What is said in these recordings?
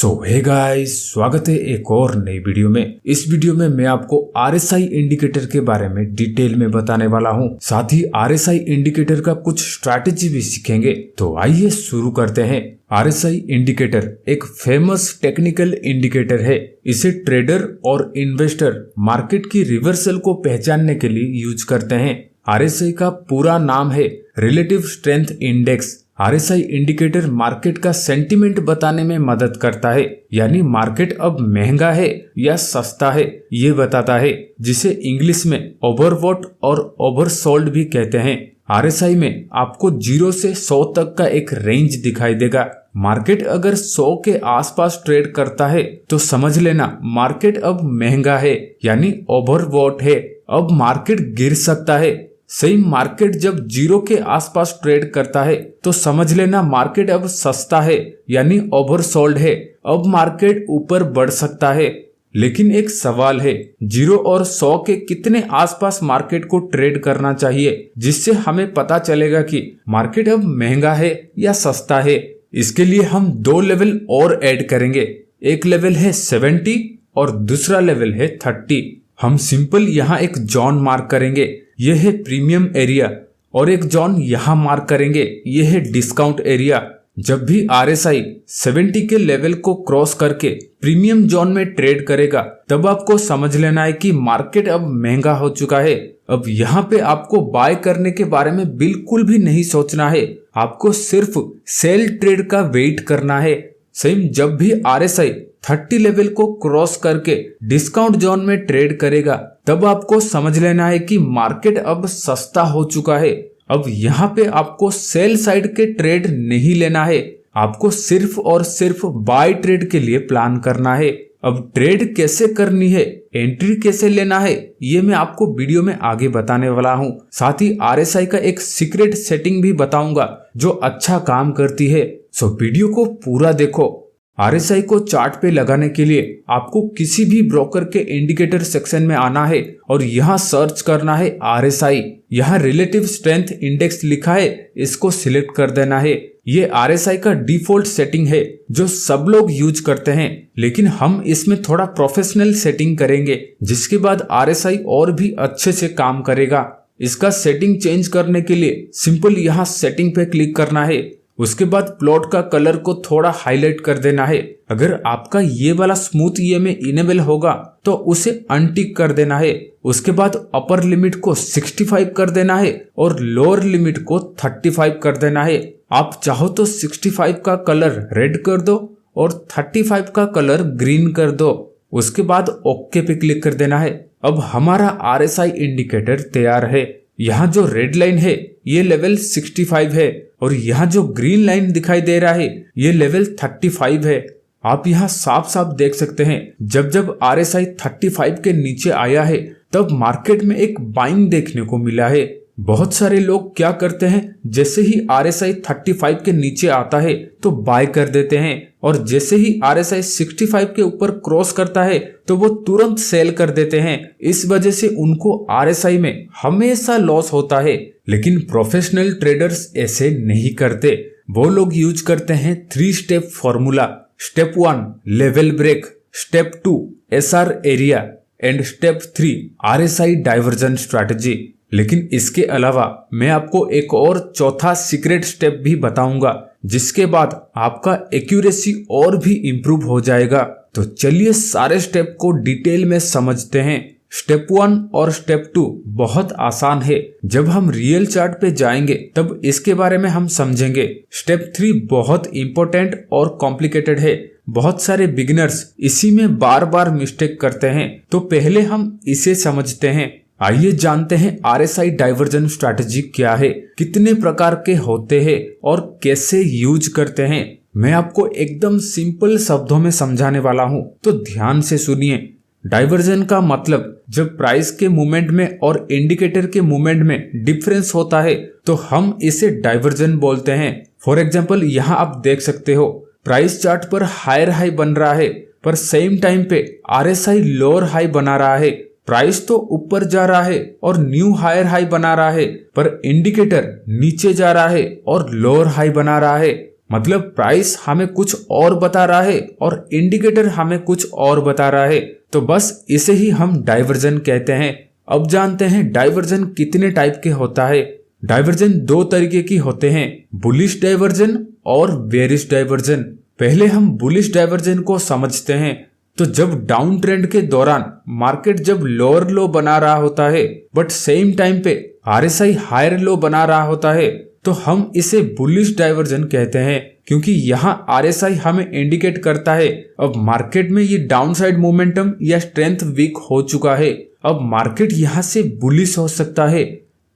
Hey guys, स्वागत है एक और नई वीडियो में। इस वीडियो में मैं आपको RSI इंडिकेटर के बारे में डिटेल में बताने वाला हूं। साथ ही RSI इंडिकेटर का कुछ स्ट्रैटेजी भी सीखेंगे। तो आइए शुरू करते हैं। RSI इंडिकेटर एक फेमस टेक्निकल इंडिकेटर है। इसे ट्रेडर और इन्वेस्टर मार्केट की रिवर्सल को पहचानने के लिए यूज करते हैं। RSI का पूरा नाम है relative strength index. RSI indicator market का सेंटीमेंट बताने में मदद करता है, यानी मार्केट अब महंगा है या सस्ता है ये बताता है, जिसे इंग्लिश में ओवरबॉट और ओवरसोल्ड भी कहते हैं। RSI में आपको 0 से 100 तक का एक रेंज दिखाई देगा। मार्केट अगर 100 के आसपास ट्रेड करता है तो समझ लेना मार्केट अब महंगा है, यानी ओवरबॉट है। अब मार्केट गिर सकता है। सही मार्केट जब 0 के आसपास ट्रेड करता है तो समझ लेना मार्केट अब सस्ता है, यानी ओवरसोल्ड है। अब मार्केट ऊपर बढ़ सकता है। लेकिन एक सवाल है, 0 और 100 के कितने आसपास मार्केट को ट्रेड करना चाहिए, जिससे हमें पता चलेगा कि मार्केट अब महंगा है या सस्ता है। इसके लिए हम 2 लेवल और ऐड करेंगे। एक लेवल है 70 और दूसरा लेवल है 30। हम सिंपल यहाँ एक जोन मार्क करेंगे, यह है प्रीमियम एरिया, और एक जोन यहाँ मार्क करेंगे, यह है डिस्काउंट एरिया। जब भी RSI 70 के लेवल को क्रॉस करके प्रीमियम जोन में ट्रेड करेगा तब आपको समझ लेना है कि मार्केट अब महंगा हो चुका है। अब यहाँ पे आपको बाय करने के बारे में बिल्कुल भी नहीं सोचना है, आपको सिर्फ सेल ट्रेड का वेट करना है। सेम जब भी RSI 30 लेवल को क्रॉस करके डिस्काउंट जोन में ट्रेड करेगा तब आपको समझ लेना है कि मार्केट अब सस्ता हो चुका है। अब यहाँ पे आपको सेल साइड के ट्रेड नहीं लेना है, आपको सिर्फ और सिर्फ बाय ट्रेड के लिए प्लान करना है। अब ट्रेड कैसे करनी है, एंट्री कैसे लेना है, ये मैं आपको वीडियो में आगे बताने वाला हूँ। साथ ही RSI का एक सीक्रेट सेटिंग भी बताऊंगा जो अच्छा काम करती है। सो वीडियो को पूरा देखो। RSI को चार्ट पे लगाने के लिए आपको किसी भी ब्रोकर के इंडिकेटर सेक्शन में आना है और यहाँ सर्च करना है RSI। यहाँ रिलेटिव स्ट्रेंथ इंडेक्स लिखा है, इसको सिलेक्ट कर देना है। ये RSI का डिफॉल्ट सेटिंग है जो सब लोग यूज करते हैं, लेकिन हम इसमें थोड़ा प्रोफेशनल सेटिंग करेंगे, जिसके बाद RSI और भी अच्छे से काम करेगा। इसका सेटिंग चेंज करने के लिए सिंपल यहाँ सेटिंग पे क्लिक करना है। उसके बाद प्लॉट का कलर को थोड़ा हाईलाइट कर देना है। अगर आपका ये वाला स्मूथ में इनेबल होगा तो उसे अनटिक कर देना है। उसके बाद अपर लिमिट को 65 कर देना है और लोअर लिमिट को 35 कर देना है। आप चाहो तो 65 का कलर रेड कर दो और 35 का कलर ग्रीन कर दो। उसके बाद ओके पे क्लिक कर देना है। अब हमारा RSI इंडिकेटर तैयार है। यहाँ जो रेड लाइन है ये लेवल 65 है और यहाँ जो ग्रीन लाइन दिखाई दे रहा है ये लेवल 35 है। आप यहाँ साफ साफ देख सकते हैं, जब जब RSI 35 के नीचे आया है तब मार्केट में एक बाइंग देखने को मिला है। बहुत सारे लोग क्या करते हैं, जैसे ही RSI 35 के नीचे आता है तो बाय कर देते हैं, और जैसे ही RSI 65 के ऊपर क्रॉस करता है तो वो तुरंत सेल कर देते हैं। इस वजह से उनको RSI में हमेशा लॉस होता है। लेकिन प्रोफेशनल ट्रेडर्स ऐसे नहीं करते। वो लोग यूज करते हैं 3 step formula. Step 1 level break, step 2 SR area and step 3 RSI divergence strategy. लेकिन इसके अलावा मैं आपको एक और चौथा सीक्रेट स्टेप भी बताऊंगा, जिसके बाद आपका एक्यूरेसी और भी इम्प्रूव हो जाएगा। तो चलिए सारे स्टेप को डिटेल में समझते हैं। स्टेप 1 और स्टेप 2 बहुत आसान है। जब हम रियल चार्ट पे जाएंगे तब इसके बारे में हम समझेंगे। स्टेप 3 बहुत इंपॉर्टेंट और कॉम्प्लिकेटेड है। बहुत सारे बिगिनर्स इसी में बार बार मिस्टेक करते हैं, तो पहले हम इसे समझते हैं। आइए जानते हैं RSI डाइवर्जन स्ट्रैटेजी क्या है, कितने प्रकार के होते हैं और कैसे यूज करते हैं। मैं आपको एकदम सिंपल शब्दों में समझाने वाला हूं, तो ध्यान से सुनिए। डाइवर्जन का मतलब जब प्राइस के मूवमेंट में और इंडिकेटर के मूवमेंट में डिफरेंस होता है तो हम इसे डाइवर्जन बोलते हैं। फॉर एग्जाम्पल यहाँ आप देख सकते हो, प्राइस चार्ट पर हायर हाई बन रहा है, पर सेम टाइम पे RSI लोअर हाई बना रहा है। प्राइस तो ऊपर जा रहा है और न्यू हायर हाई बना रहा है, पर इंडिकेटर नीचे जा रहा है और लोअर हाई बना रहा है। मतलब प्राइस हमें कुछ और बता रहा है और इंडिकेटर हमें कुछ और बता रहा है, तो बस इसे ही हम डाइवर्जन कहते हैं। अब जानते हैं डाइवर्जन कितने टाइप के होता है। डाइवर्जन दो तरीके की होते हैं, बुलिश डाइवर्जन और बेयरिश डाइवर्जन। पहले हम बुलिश डाइवर्जन को समझते हैं। तो जब डाउन ट्रेंड के दौरान मार्केट जब लोअर लो बना रहा होता है बट सेम टाइम पे आरएसआई हायर लो बना रहा होता है, तो हम इसे बुलिश डाइवर्जन कहते हैं, क्योंकि यहाँ आरएसआई हमें इंडिकेट करता है अब मार्केट में ये डाउनसाइड मोमेंटम या स्ट्रेंथ वीक हो चुका है, अब मार्केट यहाँ से बुलिश हो सकता है।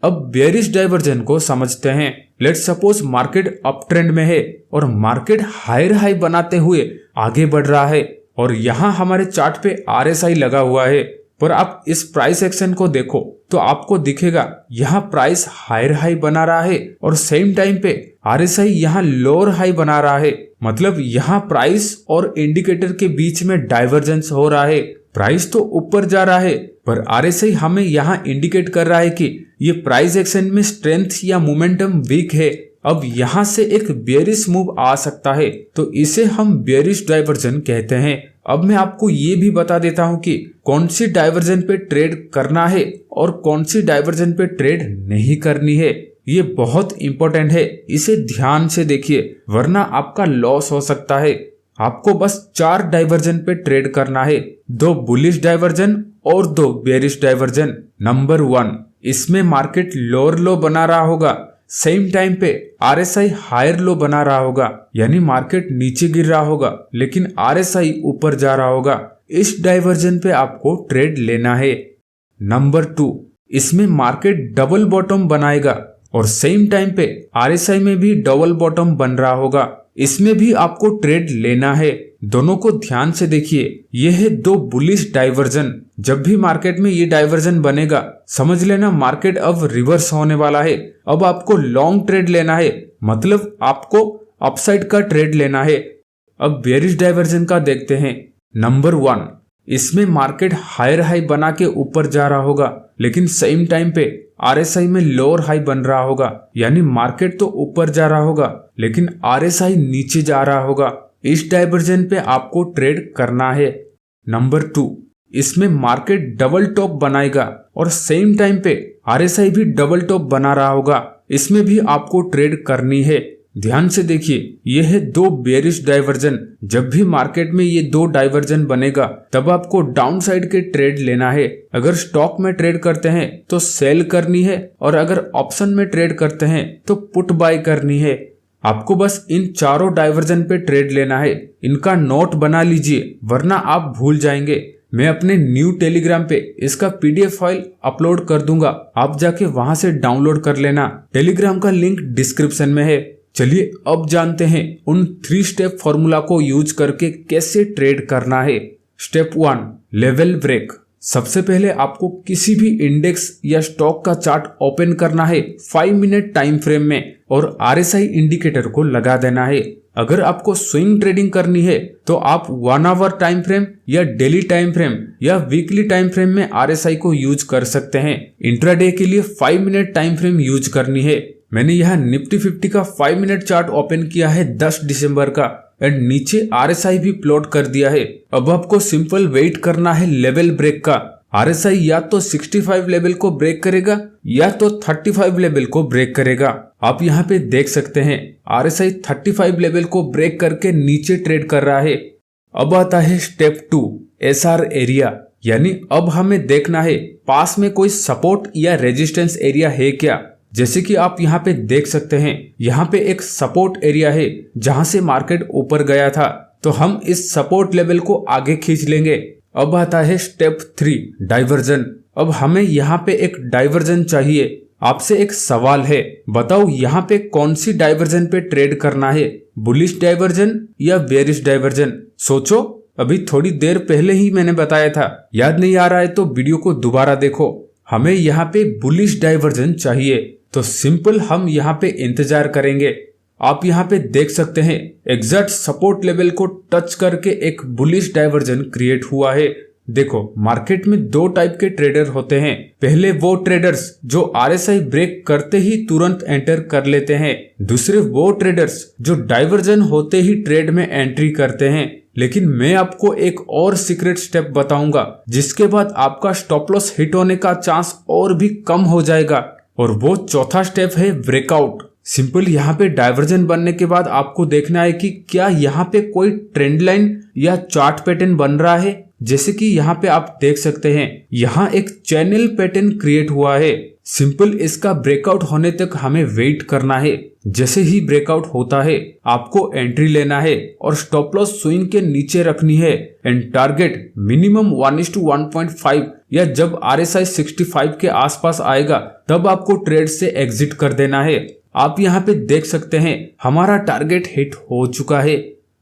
अब बेयरिश डाइवर्जन को समझते हैं। Let's suppose market up trend में है और मार्केट हायर हाई बनाते हुए आगे बढ़ रहा है और यहाँ हमारे चार्ट पे आरएसआई लगा हुआ है, पर आप इस प्राइस एक्शन को देखो तो आपको दिखेगा यहाँ प्राइस हायर हाई बना रहा है और सेम टाइम पे आरएसआई यहाँ लोअर हाई बना रहा है। मतलब यहाँ प्राइस और इंडिकेटर के बीच में डाइवर्जेंस हो रहा है। प्राइस तो ऊपर जा रहा है पर आरएसआई हमें यहाँ इंडिकेट कर रहा है कि ये प्राइस एक्शन में स्ट्रेंथ या मोमेंटम वीक है, अब यहाँ से एक बेयरिश मूव आ सकता है, तो इसे हम बेयरिश डाइवर्जन कहते हैं। अब मैं आपको ये भी बता देता हूँ कि कौन सी डाइवर्जन पे ट्रेड करना है और कौन सी डाइवर्जन पे ट्रेड नहीं करनी है। ये बहुत इंपॉर्टेंट है, इसे ध्यान से देखिए वरना आपका लॉस हो सकता है। आपको बस 4 डाइवर्जन पे ट्रेड करना है, 2 बुलिश डाइवर्जन और 2 बेयरिश डाइवर्जन। नंबर 1, इसमें मार्केट लोअर लो बना रहा होगा, सेम टाइम पे आरएसआई हायर लो बना रहा होगा, यानी मार्केट नीचे गिर रहा होगा लेकिन आरएसआई ऊपर जा रहा होगा। इस डाइवर्जन पे आपको ट्रेड लेना है। नंबर 2, इसमें मार्केट डबल बॉटम बनाएगा और सेम टाइम पे आरएसआई में भी डबल बॉटम बन रहा होगा, इसमें भी आपको ट्रेड लेना है। दोनों को ध्यान से देखिए, ये है 2 बुलिश डाइवर्जन। जब भी मार्केट में ये डाइवर्जन बनेगा समझ लेना मार्केट अब रिवर्स होने वाला है। अब आपको लॉन्ग ट्रेड लेना है, मतलब आपको अपसाइड का ट्रेड लेना है। अब बेयरिश डाइवर्जन का देखते हैं। नंबर 1, इसमें मार्केट हायर हाई बना के ऊपर जा रहा होगा लेकिन सेम टाइम पे आरएसआई में लोअर हाई बन रहा होगा, यानी मार्केट तो ऊपर जा रहा होगा लेकिन आरएसआई नीचे जा रहा होगा। इस डाइवर्जन पे आपको ट्रेड करना है। नंबर 2, इसमें मार्केट डबल टॉप बनाएगा और सेम टाइम पे आरएसआई भी डबल टॉप बना रहा होगा, इसमें भी आपको ट्रेड करनी है। ध्यान से देखिए, ये है 2 बेयरिश डाइवर्जन। जब भी मार्केट में ये 2 डाइवर्जन बनेगा तब आपको डाउन साइड के ट्रेड लेना है। अगर स्टॉक में ट्रेड करते हैं तो सेल करनी है और अगर ऑप्शन में ट्रेड करते हैं तो पुट बाय करनी है। आपको बस इन चारों डाइवर्जन पे ट्रेड लेना है। इनका नोट बना लीजिए वरना आप भूल जाएंगे। मैं अपने न्यू टेलीग्राम पे इसका पीडीएफ फाइल अपलोड कर दूंगा, आप जाके वहां से डाउनलोड कर लेना। टेलीग्राम का लिंक डिस्क्रिप्शन में है। चलिए अब जानते हैं उन 3 स्टेप फॉर्मूला को यूज करके कैसे ट्रेड करना है। Step 1, level break. सबसे पहले आपको किसी भी इंडेक्स या स्टॉक का चार्ट ओपन करना है 5 मिनट टाइम फ्रेम में और आरएसआई इंडिकेटर को लगा देना है। अगर आपको स्विंग ट्रेडिंग करनी है तो आप 1 आवर टाइम फ्रेम या डेली टाइम फ्रेम या वीकली टाइम फ्रेम में आरएसआई को यूज कर सकते हैं। इंट्राडे के लिए 5 मिनट टाइम फ्रेम यूज करनी है। मैंने यहाँ निफ्टी 50 का 5 मिनट चार्ट ओपन किया है 10 दिसंबर का एंड नीचे आरएसआई भी प्लॉट कर दिया है। अब आपको सिंपल वेट करना है लेवल ब्रेक का। आरएसआई या तो 65 लेवल को ब्रेक करेगा या तो 35 लेवल को ब्रेक करेगा। आप यहाँ पे देख सकते हैं आरएसआई 35 लेवल को ब्रेक करके नीचे ट्रेड कर रहा है। अब आता है स्टेप 2, एसआर एरिया, यानी अब हमें देखना है पास में कोई सपोर्ट या रेजिस्टेंस एरिया है क्या। जैसे कि आप यहाँ पे देख सकते हैं, यहाँ पे एक सपोर्ट एरिया है जहां से मार्केट ऊपर गया था, तो हम इस सपोर्ट लेवल को आगे खींच लेंगे। अब आता है स्टेप 3, डाइवर्जन। अब हमें यहाँ पे एक डाइवर्जन चाहिए। आपसे एक सवाल है, बताओ यहाँ पे कौन सी डाइवर्जन पे ट्रेड करना है, बुलिश डाइवर्जन या बेयरिश डाइवर्जन। सोचो, अभी थोड़ी देर पहले ही मैंने बताया था। याद नहीं आ रहा है तो वीडियो को दोबारा देखो। हमें यहाँ पे बुलिश डाइवर्जन चाहिए, तो सिंपल हम यहाँ पे इंतजार करेंगे। आप यहाँ पे देख सकते हैं एग्जैक्ट सपोर्ट लेवल को टच करके एक बुलिश डाइवर्जन क्रिएट हुआ है। देखो, मार्केट में दो टाइप के ट्रेडर होते हैं। पहले वो ट्रेडर्स जो आरएसआई ब्रेक करते ही तुरंत एंटर कर लेते हैं। दूसरे वो ट्रेडर्स जो डाइवर्जन होते ही ट्रेड में एंट्री करते हैं। लेकिन मैं आपको एक और सीक्रेट स्टेप बताऊंगा जिसके बाद आपका स्टॉप लॉस हिट होने का चांस और भी कम हो जाएगा, और वो चौथा स्टेप है ब्रेकआउट। सिंपल यहाँ पे डाइवर्जन बनने के बाद आपको देखना है कि क्या यहाँ पे कोई ट्रेंड लाइन या चार्ट पैटर्न बन रहा है। जैसे कि यहाँ पे आप देख सकते हैं, यहाँ एक चैनल पैटर्न क्रिएट हुआ है। सिंपल इसका ब्रेकआउट होने तक हमें वेट करना है। जैसे ही ब्रेकआउट होता है आपको एंट्री लेना है और स्टॉप लॉस स्विंग के नीचे रखनी है, एंड टारगेट मिनिमम 1:1.5 या जब RSI 65 के आसपास आएगा तब आपको ट्रेड से एग्जिट कर देना है। आप यहाँ पे देख सकते हैं हमारा टारगेट हिट हो चुका है।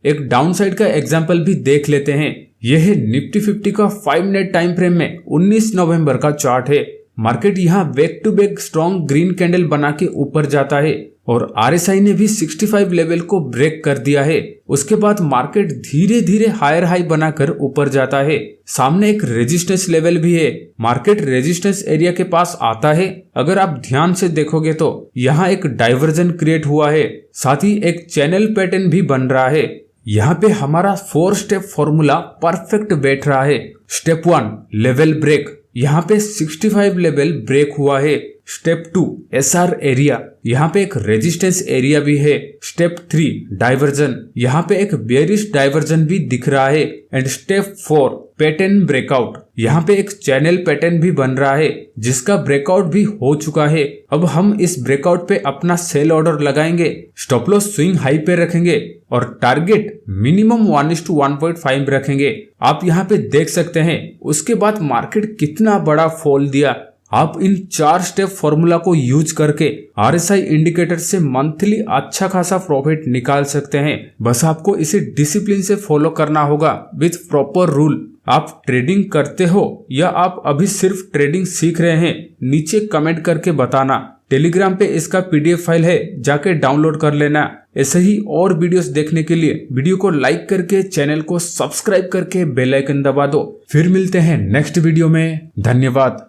एक डाउनसाइड का एग्जांपल भी देख लेते हैं। यह है निफ्टी 50 का 5 मिनट टाइम फ्रेम में 19 नवंबर का चार्ट है। मार्केट यहाँ back to back strong green candle बना के ऊपर जाता है और RSI ने भी 65 लेवल को ब्रेक कर दिया है। उसके बाद मार्केट धीरे धीरे हायर हाई बनाकर ऊपर जाता है। सामने एक रेजिस्टेंस लेवल भी है। मार्केट रेजिस्टेंस एरिया के पास आता है। अगर आप ध्यान से देखोगे तो यहाँ एक डाइवर्जन क्रिएट हुआ है, साथ ही एक चैनल पैटर्न भी बन रहा है। यहाँ पे हमारा 4 स्टेप फॉर्मूला परफेक्ट बैठ रहा है। स्टेप 1 लेवल ब्रेक, यहाँ पे 65 लेवल ब्रेक हुआ है। स्टेप 2 SR एरिया, यहाँ पे एक रेजिस्टेंस एरिया भी है। स्टेप 3 डाइवर्जन, यहाँ पे एक बेयरिश डाइवर्जन भी दिख रहा है। एंड स्टेप 4 पैटर्न ब्रेकआउट, यहाँ पे एक चैनल पैटर्न भी बन रहा है जिसका ब्रेकआउट भी हो चुका है। अब हम इस ब्रेकआउट पे अपना सेल ऑर्डर लगाएंगे, स्टॉप लॉस स्विंग हाई पे रखेंगे और टारगेट मिनिमम 1:1.5 रखेंगे। आप यहाँ पे देख सकते हैं उसके बाद मार्केट कितना बड़ा फॉल दिया। आप इन 4 स्टेप फॉर्मूला को यूज करके RSI इंडिकेटर से मंथली अच्छा खासा प्रॉफिट निकाल सकते हैं। बस आपको इसे डिसिप्लिन से फॉलो करना होगा विथ प्रॉपर रूल। आप ट्रेडिंग करते हो या आप अभी सिर्फ ट्रेडिंग सीख रहे हैं, नीचे कमेंट करके बताना। टेलीग्राम पे इसका PDF फाइल है, जाके डाउनलोड कर लेना। ऐसे ही और वीडियोस देखने के लिए वीडियो को लाइक करके चैनल को सब्सक्राइब करके बेल आइकन दबा दो। फिर मिलते हैं नेक्स्ट वीडियो में। धन्यवाद।